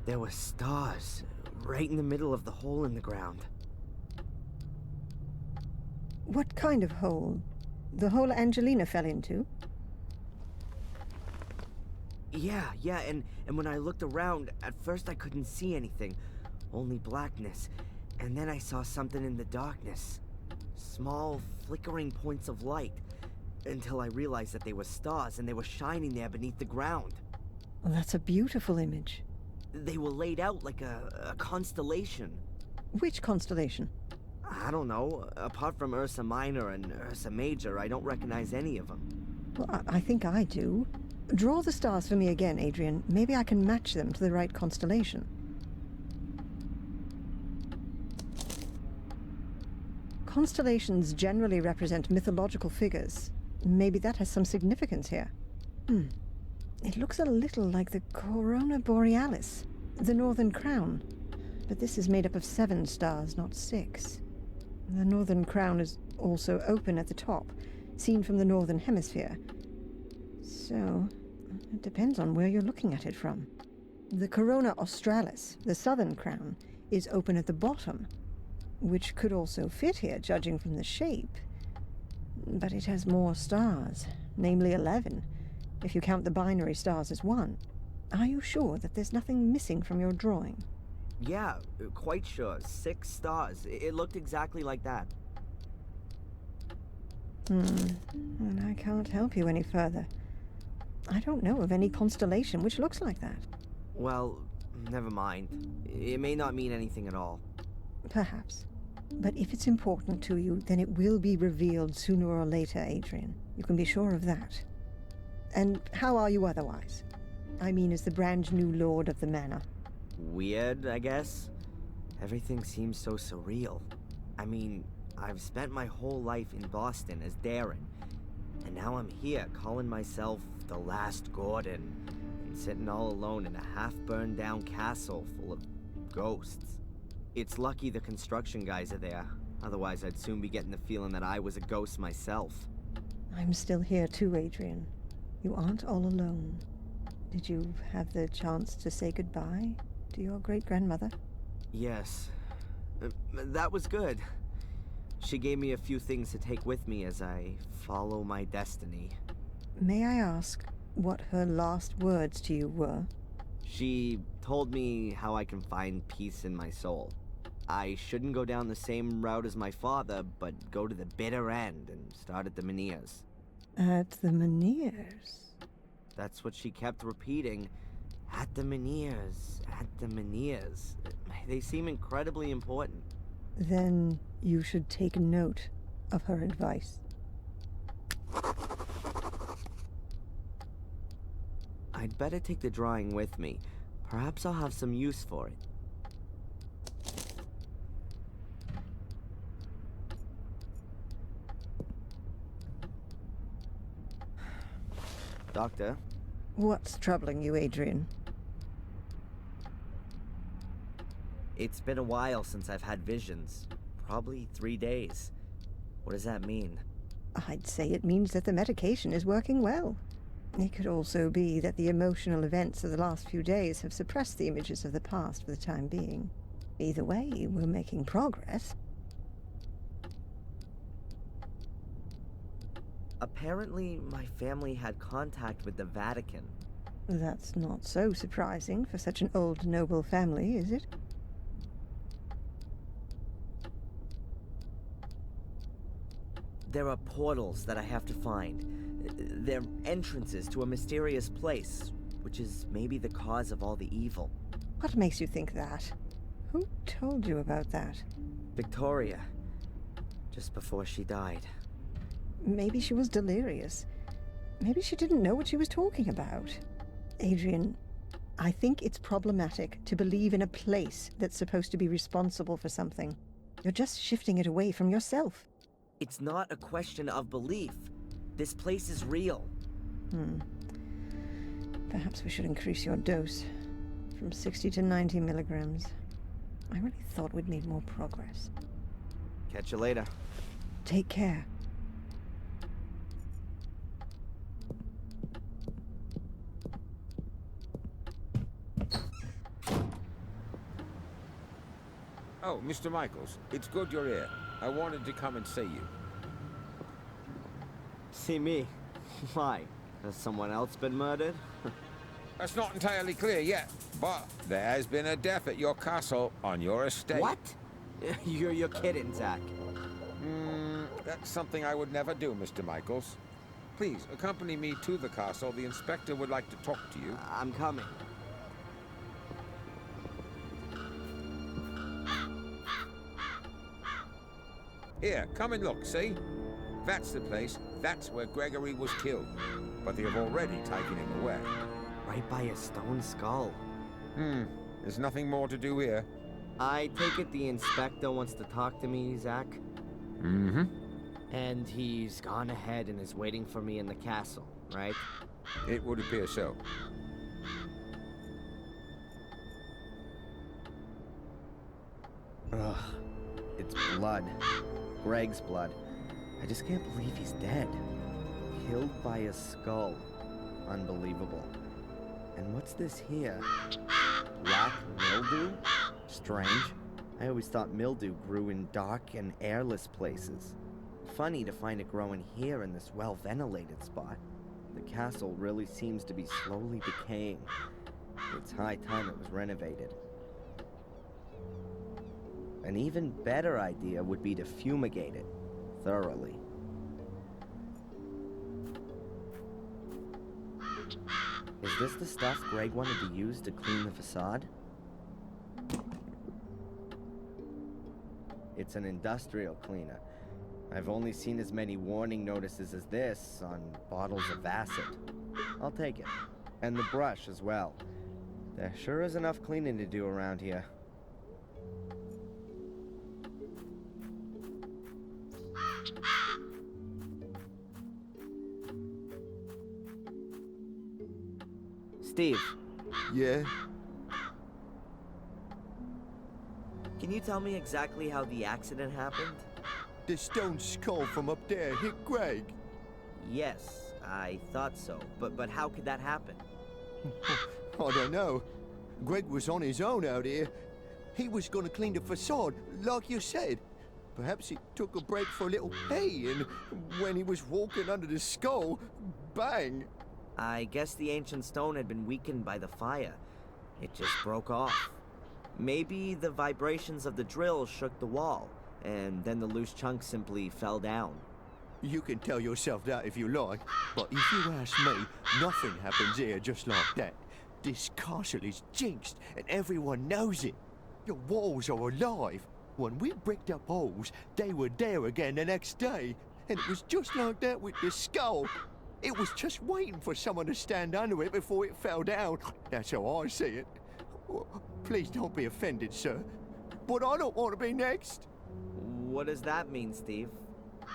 There were stars right in the middle of the hole in the ground. What kind of hole? The hole Angelina fell into? Yeah, and when I looked around, at first I couldn't see anything, only blackness. And then I saw something in the darkness. Small, flickering points of light. Until I realized that they were stars and they were shining there beneath the ground. Well, that's a beautiful image. They were laid out like a constellation. Which constellation? I don't know. Apart from Ursa Minor and Ursa Major, I don't recognize any of them. Well, I think I do. Draw the stars for me again, Adrian. Maybe I can match them to the right constellation. Constellations generally represent mythological figures. Maybe that has some significance here. It looks a little like the Corona Borealis, the Northern Crown. But this is made up of 7 stars, not 6. The Northern Crown is also open at the top, seen from the Northern Hemisphere. So, it depends on where you're looking at it from. The Corona Australis, the Southern Crown, is open at the bottom, which could also fit here, judging from the shape. But it has more stars, namely 11, if you count the binary stars as 1. Are you sure that there's nothing missing from your drawing? Yeah, quite sure. 6 stars. It looked exactly like that. And I can't help you any further. I don't know of any constellation which looks like that. Well, never mind. It may not mean anything at all. Perhaps. But if it's important to you, then it will be revealed sooner or later, Adrian. You can be sure of that. And how are you otherwise? I mean, as the brand new lord of the manor. Weird, I guess. Everything seems so surreal. I mean, I've spent my whole life in Boston as Darren, and now I'm here calling myself the last Gordon, and sitting all alone in a half-burned down castle full of ghosts. It's lucky the construction guys are there, otherwise I'd soon be getting the feeling that I was a ghost myself. I'm still here too, Adrian. You aren't all alone. Did you have the chance to say goodbye to your great-grandmother? Yes. That was good. She gave me a few things to take with me as I follow my destiny. May I ask what her last words to you were? She told me how I can find peace in my soul. I shouldn't go down the same route as my father, but go to the bitter end and start at the Menhirs. At the Menhirs? That's what she kept repeating. At the Menhirs, at the Menhirs. They seem incredibly important. Then you should take note of her advice. I'd better take the drawing with me. Perhaps I'll have some use for it. Doctor? What's troubling you, Adrian? It's been a while since I've had visions. Probably 3 days. What does that mean? I'd say it means that the medication is working well. It could also be that the emotional events of the last few days have suppressed the images of the past for the time being. Either way, we're making progress. Apparently, my family had contact with the Vatican. That's not so surprising for such an old noble family, is it? There are portals that I have to find. They're entrances to a mysterious place, which is maybe the cause of all the evil. What makes you think that? Who told you about that? Victoria, just before she died. Maybe she was delirious. Maybe she didn't know what she was talking about. Adrian, I think it's problematic to believe in a place that's supposed to be responsible for something. You're just shifting it away from yourself. It's not a question of belief. This place is real. Perhaps we should increase your dose from 60 to 90 milligrams. I really thought we'd made more progress. Catch you later. Take care. Oh, Mr. Michaels, it's good you're here. I wanted to come and see you. See me? Why? Has someone else been murdered? That's not entirely clear yet, but there has been a death at your castle on your estate. What? You're kidding, Zach. That's something I would never do, Mr. Michaels. Please, accompany me to the castle. The inspector would like to talk to you. I'm coming. Here, come and look, see? That's the place. That's where Gregory was killed. But they have already taken him away. Right by a stone skull. There's nothing more to do here. I take it the inspector wants to talk to me, Zach? Mm-hmm. And he's gone ahead and is waiting for me in the castle, right? It would appear so. Ugh. It's blood. Greg's blood. I just can't believe he's dead. Killed by a skull. Unbelievable. And what's this here? Black mildew? Strange. I always thought mildew grew in dark and airless places. Funny to find it growing here in this well-ventilated spot. The castle really seems to be slowly decaying. It's high time it was renovated. An even better idea would be to fumigate it thoroughly. Is this the stuff Greg wanted to use to clean the facade? It's an industrial cleaner. I've only seen as many warning notices as this on bottles of acid. I'll take it. And the brush as well. There sure is enough cleaning to do around here. Steve. Yeah? Can you tell me exactly how the accident happened? The stone skull from up there hit Greg. Yes, I thought so. But how could that happen? I don't know. Greg was on his own out here. He was gonna clean the facade, like you said. Perhaps he took a break for a little hay, and when he was walking under the skull, bang! I guess the ancient stone had been weakened by the fire. It just broke off. Maybe the vibrations of the drill shook the wall, and then the loose chunk simply fell down. You can tell yourself that if you like, but if you ask me, nothing happens here just like that. This castle is jinxed, and everyone knows it. The walls are alive. When we bricked up holes, they were there again the next day. And it was just like that with the skull. It was just waiting for someone to stand under it before it fell down. That's how I see it. Please don't be offended, sir. But I don't want to be next. What does that mean, Steve?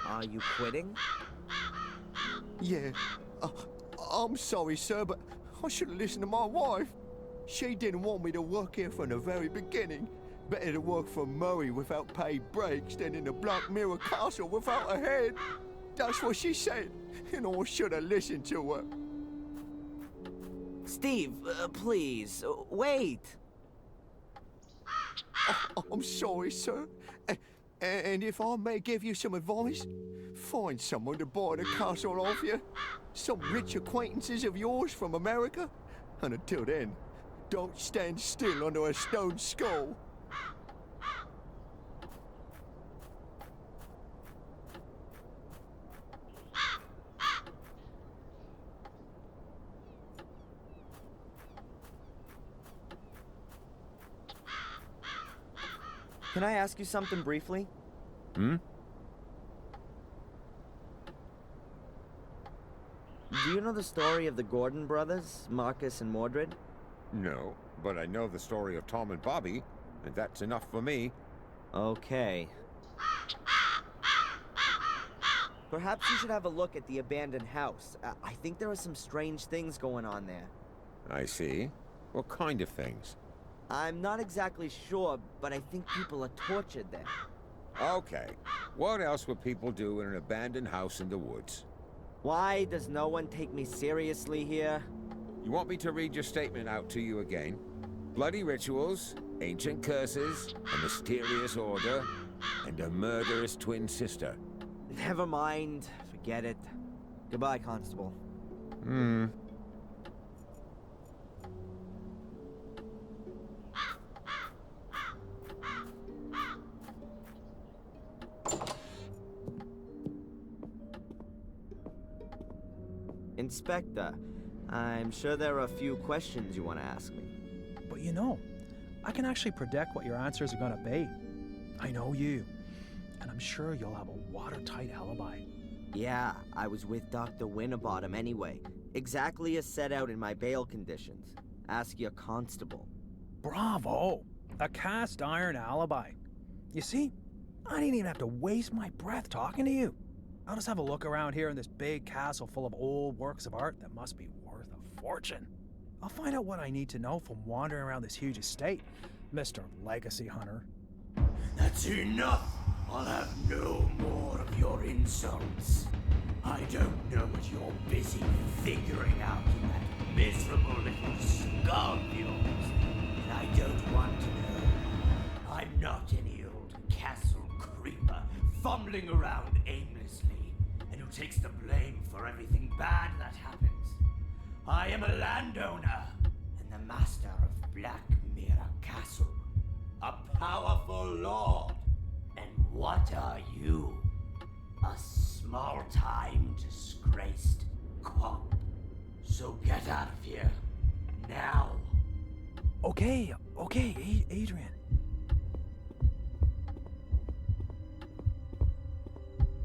Are you quitting? Yeah. I'm sorry, sir, but I should have listened to my wife. She didn't want me to work here from the very beginning. Better to work for Murray without paid breaks than in the Black Mirror castle without a head. That's what she said, and I should have listened to her. Steve, please, wait. I'm sorry, sir. And if I may give you some advice, find someone to buy the castle off you. Some rich acquaintances of yours from America. And until then, don't stand still under a stone skull. Can I ask you something briefly? Hmm? Do you know the story of the Gordon brothers, Marcus and Mordred? No, but I know the story of Tom and Bobby, and that's enough for me. Okay. Perhaps you should have a look at the abandoned house. I think there are some strange things going on there. I see. What kind of things? I'm not exactly sure, but I think people are tortured there. Okay. What else would people do in an abandoned house in the woods? Why does no one take me seriously here? You want me to read your statement out to you again? Bloody rituals, ancient curses, a mysterious order, and a murderous twin sister. Never mind. Forget it. Goodbye, Constable. Inspector, I'm sure there are a few questions you want to ask me. But you know, I can actually predict what your answers are going to be. I know you, and I'm sure you'll have a watertight alibi. Yeah, I was with Dr. Winterbottom anyway. Exactly as set out in my bail conditions. Ask your constable. Bravo! A cast iron alibi. You see, I didn't even have to waste my breath talking to you. I'll just have a look around here in this big castle full of old works of art that must be worth a fortune. I'll find out what I need to know from wandering around this huge estate, Mr. Legacy Hunter. That's enough! I'll have no more of your insults. I don't know what you're busy figuring out in that miserable little skull of yours, and I don't want to know. I'm not any old castle creeper fumbling around aimlessly, and who takes the blame for everything bad that happens. I am a landowner, and the master of Black Mirror Castle. A powerful lord. And what are you? A small-time disgraced cop. So get out of here. Now. Okay, Adrian.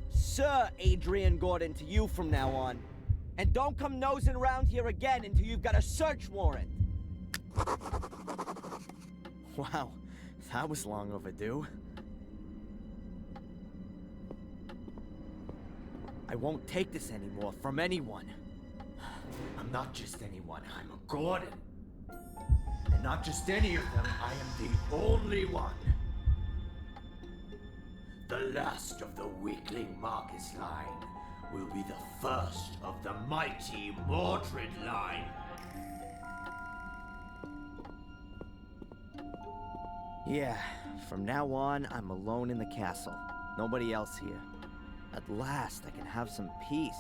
Sir Adrian Gordon to you from now on. And don't come nosing around here again until you've got a search warrant. Wow, that was long overdue. I won't take this anymore from anyone. I'm not just anyone, I'm a Gordon. And not just any of them, I am the only one. The last of the weakling Marcus line will be the first of the mighty Mordred line. Yeah, from now on, I'm alone in the castle. Nobody else here. At last, I can have some peace.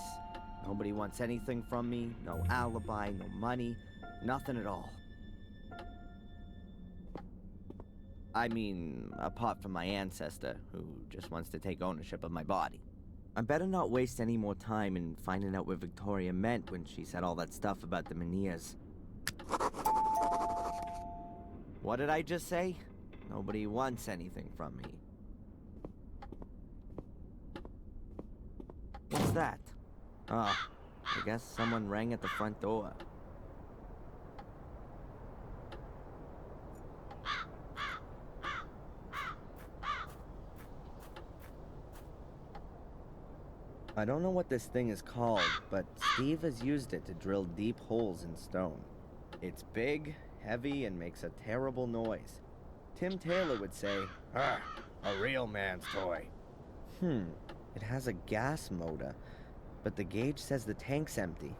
Nobody wants anything from me, no alibi, no money, nothing at all. I mean, apart from my ancestor, who just wants to take ownership of my body. I better not waste any more time in finding out what Victoria meant when she said all that stuff about the Meniers. What did I just say? Nobody wants anything from me. What's that? Oh, I guess someone rang at the front door. I don't know what this thing is called, but Steve has used it to drill deep holes in stone. It's big, heavy, and makes a terrible noise. Tim Taylor would say, Ah, a real man's toy. It has a gas motor, but the gauge says the tank's empty.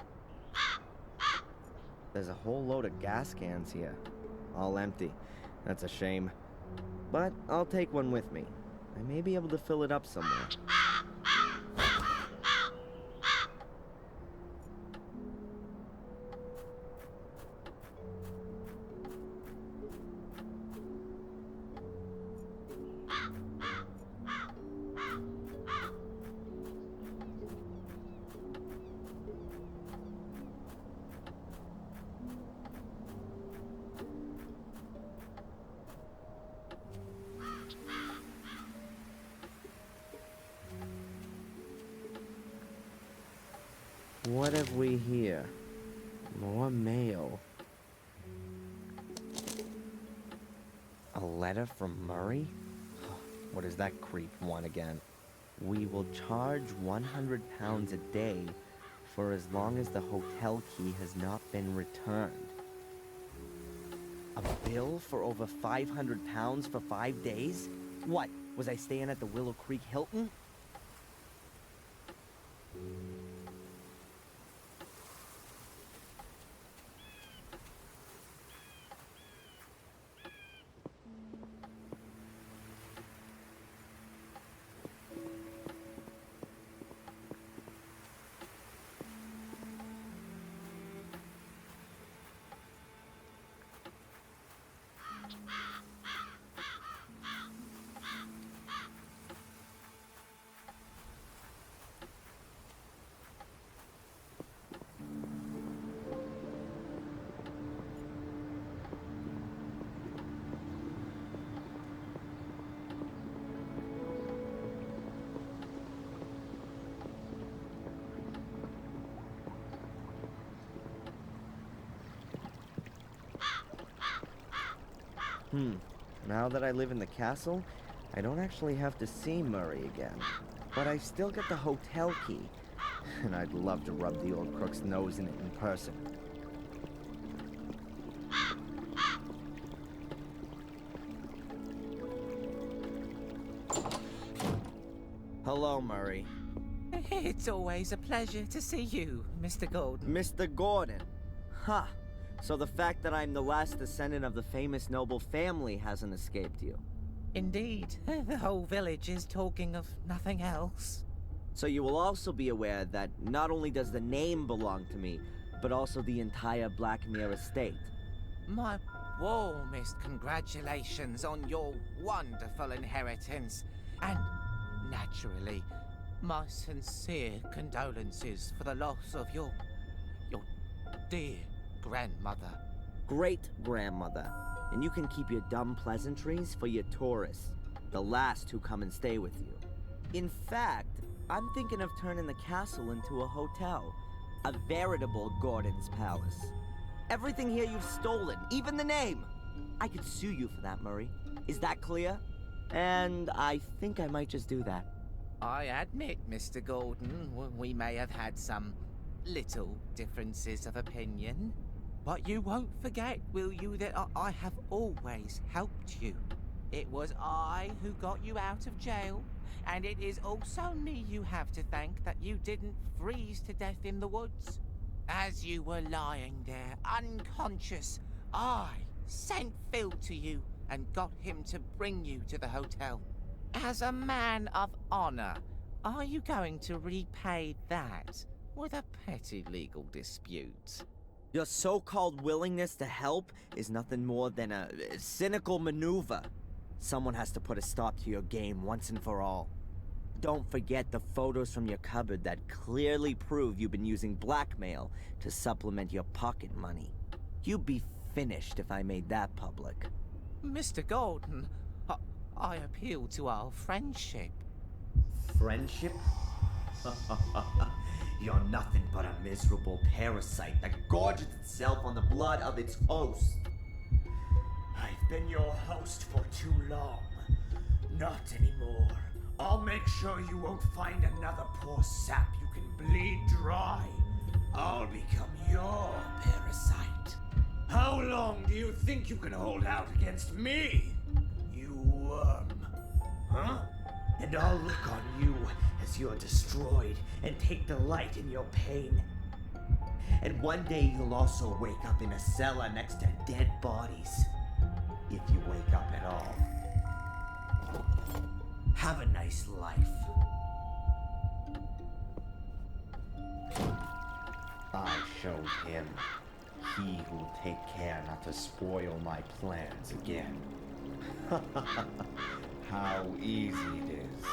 There's a whole load of gas cans here, all empty. That's a shame. But I'll take one with me. I may be able to fill it up somewhere. What have we here? More mail. A letter from Murray? What does that creep want again? We will charge £100 a day for as long as the hotel key has not been returned. A bill for over £500 for 5 days? What, was I staying at the Willow Creek Hilton? Now that I live in the castle, I don't actually have to see Murray again. But I still get the hotel key, and I'd love to rub the old crook's nose in it in person. Hello, Murray. It's always a pleasure to see you, Mr. Gordon. Mr. Gordon. Ha! So the fact that I'm the last descendant of the famous noble family hasn't escaped you. Indeed, the whole village is talking of nothing else. So you will also be aware that not only does the name belong to me, but also the entire Black Mirror estate. My warmest congratulations on your wonderful inheritance, and naturally, my sincere condolences for the loss of your dear grandmother. Great-grandmother. And you can keep your dumb pleasantries for your tourists, the last who come and stay with you. In fact, I'm thinking of turning the castle into a hotel. A veritable Gordon's Palace. Everything here you've stolen, even the name. I could sue you for that, Murray. Is that clear? And I think I might just do that. I admit, Mr. Gordon, we may have had some little differences of opinion. But you won't forget, will you, that I have always helped you. It was I who got you out of jail, and it is also me you have to thank that you didn't freeze to death in the woods. As you were lying there, unconscious, I sent Phil to you and got him to bring you to the hotel. As a man of honor, are you going to repay that with a petty legal dispute? Your so-called willingness to help is nothing more than a cynical maneuver. Someone has to put a stop to your game once and for all. Don't forget the photos from your cupboard that clearly prove you've been using blackmail to supplement your pocket money. You'd be finished if I made that public. Mr. Gordon, I appeal to our friendship. Friendship? You're nothing but a miserable parasite that gorges itself on the blood of its host. I've been your host for too long. Not anymore. I'll make sure you won't find another poor sap you can bleed dry. I'll become your parasite. How long do you think you can hold out against me, you worm? Huh? And I'll look on you as you're destroyed and take delight in your pain. And one day you'll also wake up in a cellar next to dead bodies. If you wake up at all. Have a nice life. I showed him. He who will take care not to spoil my plans again. How easy it is.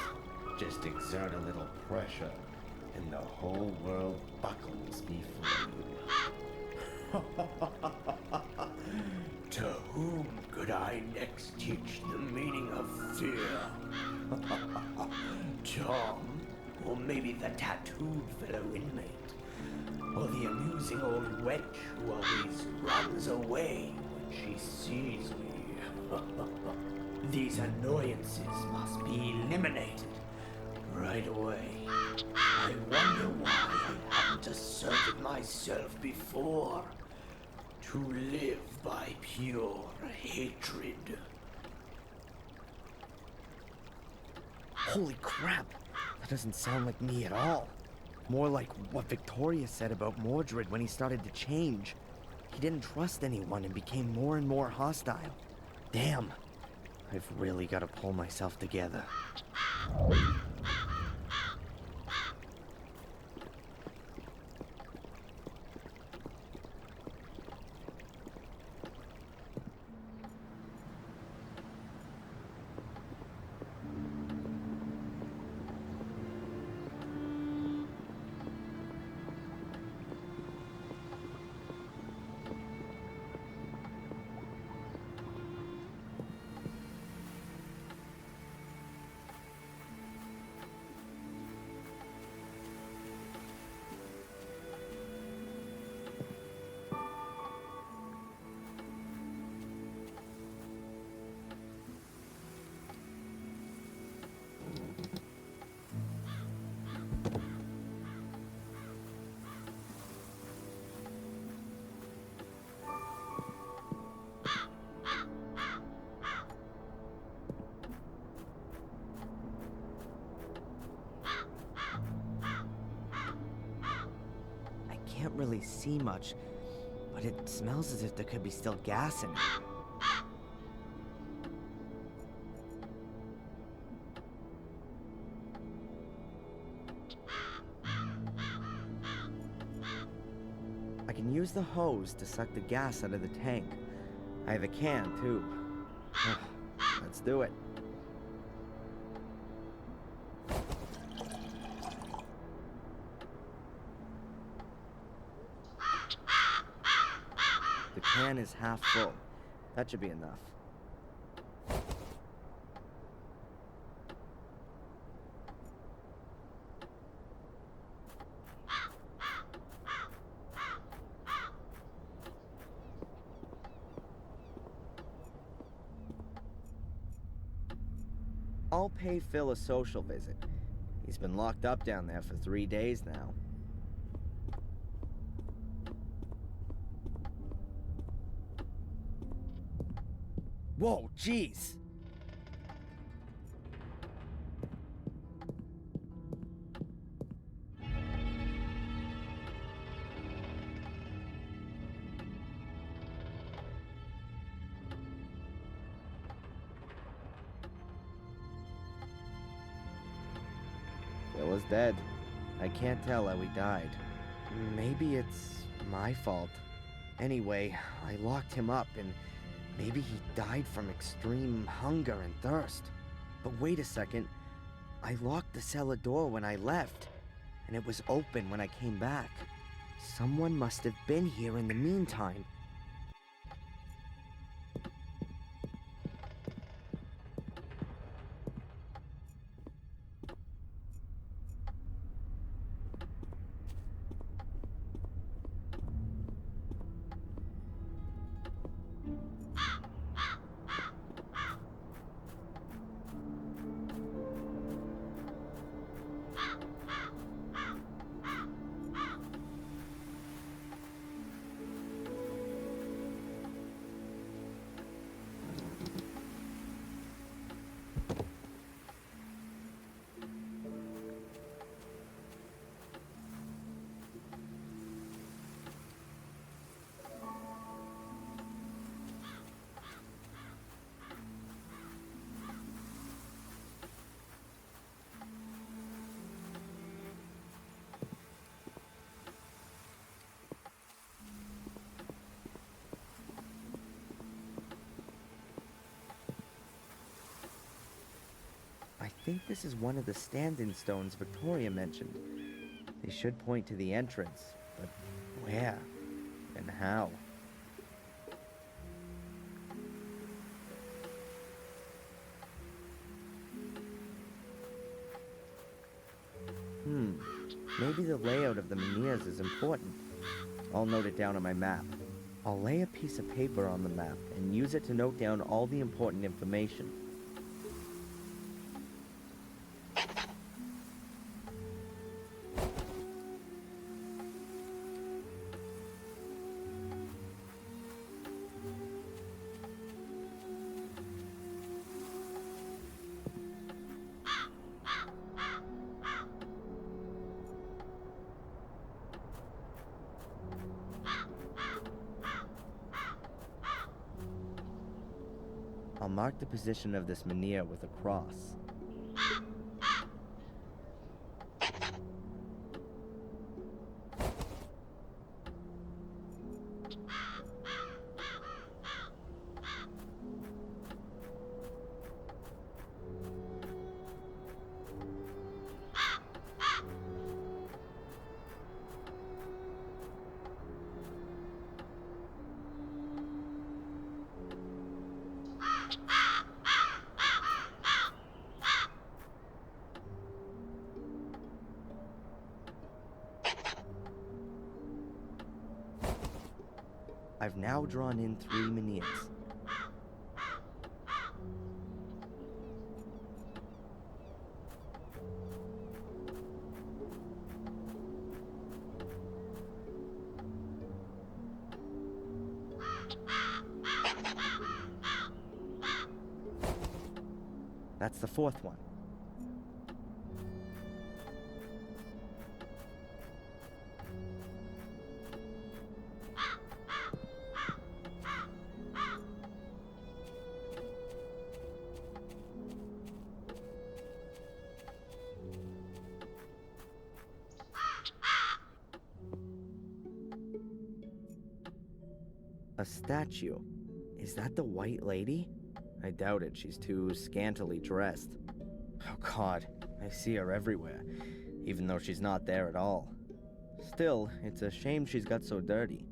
Just exert a little pressure, and the whole world buckles before you. To whom could I next teach the meaning of fear? Tom, or maybe the tattooed fellow inmate, or the amusing old wench who always runs away when she sees me. These annoyances must be eliminated right away. I wonder why I haven't asserted myself before. To live by pure hatred. Holy crap! That doesn't sound like me at all. More like what Victoria said about Mordred when he started to change. He didn't trust anyone and became more and more hostile. Damn. I've really got to pull myself together. can't really see much, but it smells as if there could be still gas in it. I can use the hose to suck the gas out of the tank. I have a can, too. Let's do it. The can is half full. That should be enough. I'll pay Phil a social visit. He's been locked up down there for 3 days now. Whoa, jeez! Phil is dead. I can't tell how he died. Maybe it's my fault. Anyway, I locked him up and maybe he died from extreme hunger and thirst. But wait a second. I locked the cellar door when I left, and it was open when I came back. Someone must have been here in the meantime. I think this is one of the stand-in stones Victoria mentioned. They should point to the entrance, but where and how? Maybe the layout of the menhirs is important. I'll note it down on my map. I'll lay a piece of paper on the map and use it to note down all the important information. I'll mark the position of this menhir with a cross. I've now drawn in 3 menhirs. That's the 4th one. A statue. Is that the white lady? I doubt it. She's too scantily dressed. Oh God, I see her everywhere, even though she's not there at all. Still, it's a shame she's got so dirty.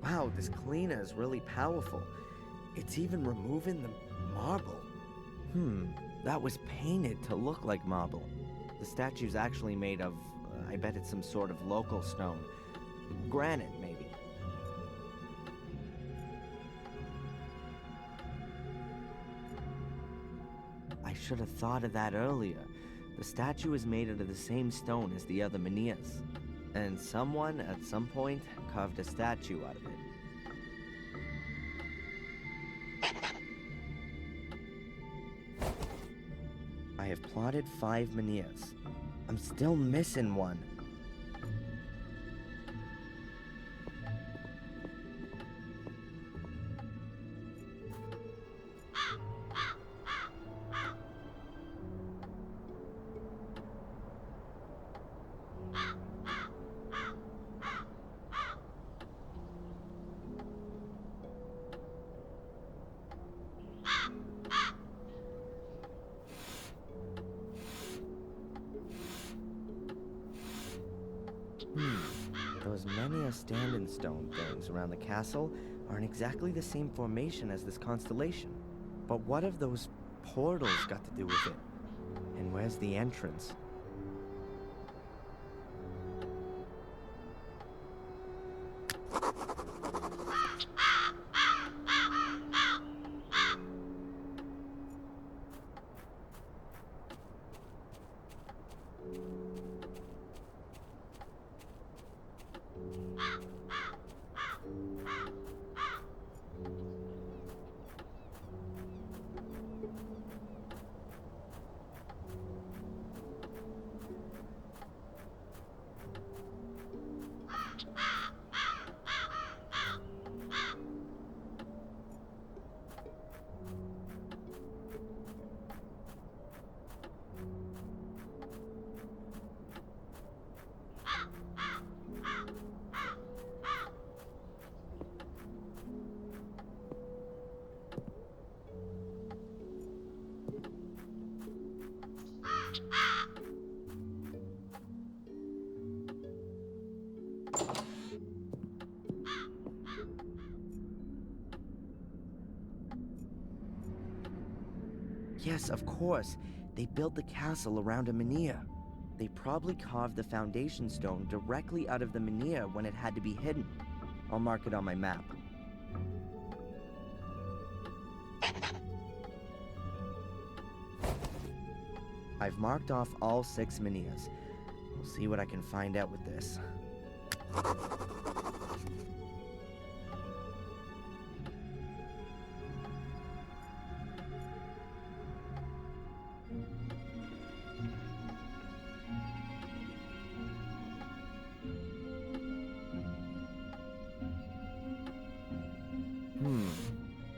Wow, this cleaner is really powerful. It's even removing the marble. That was painted to look like marble. The statue's actually made of, I bet it's some sort of local stone. Granite, maybe. I should have thought of that earlier. The statue is made out of the same stone as the other menhirs. And someone, at some point, carved a statue out of it. I have plotted 5 menhirs. I'm still missing one. Those many standing stone things around the castle are in exactly the same formation as this constellation. But what have those portals got to do with it? And where's the entrance? Yes, of course. They built the castle around a menhir. They probably carved the foundation stone directly out of the menhir when it had to be hidden. I'll mark it on my map. I've marked off all 6 menhirs. We'll see what I can find out with this.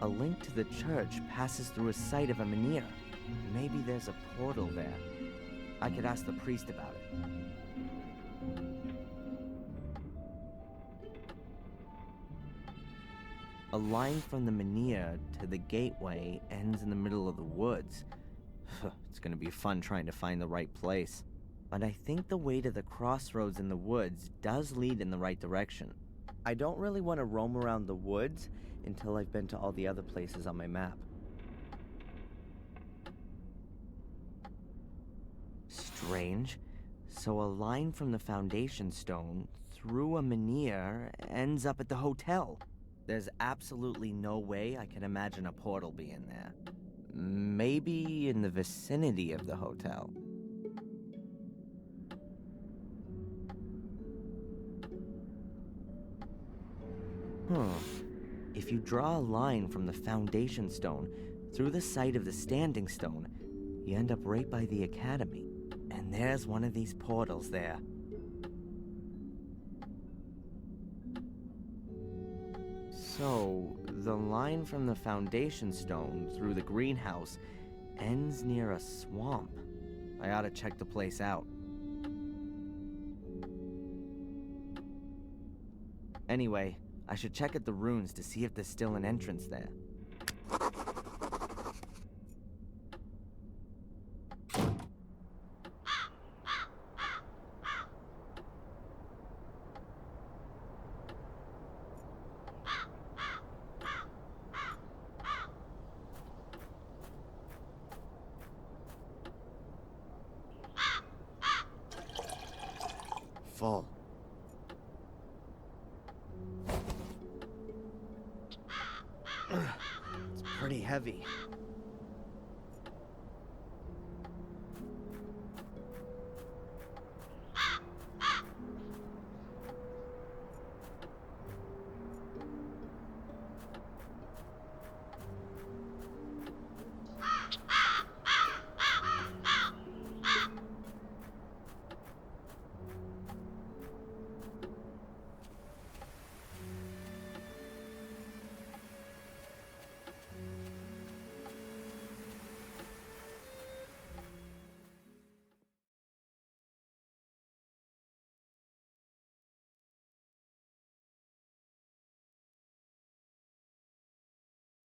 A link to the church passes through a site of a menhir. Maybe there's a portal there. I could ask the priest about it. A line from the menhir to the gateway ends in the middle of the woods. It's gonna be fun trying to find the right place. But I think the way to the crossroads in the woods does lead in the right direction. I don't really want to roam around the woods until I've been to all the other places on my map. Strange. So a line from the foundation stone through a menhir ends up at the hotel. There's absolutely no way I can imagine a portal being there. Maybe in the vicinity of the hotel. If you draw a line from the foundation stone through the site of the standing stone, you end up right by the academy. And there's one of these portals there. So, the line from the foundation stone through the greenhouse ends near a swamp. I ought to check the place out. Anyway, I should check at the ruins to see if there's still an entrance there. Full. It's pretty heavy.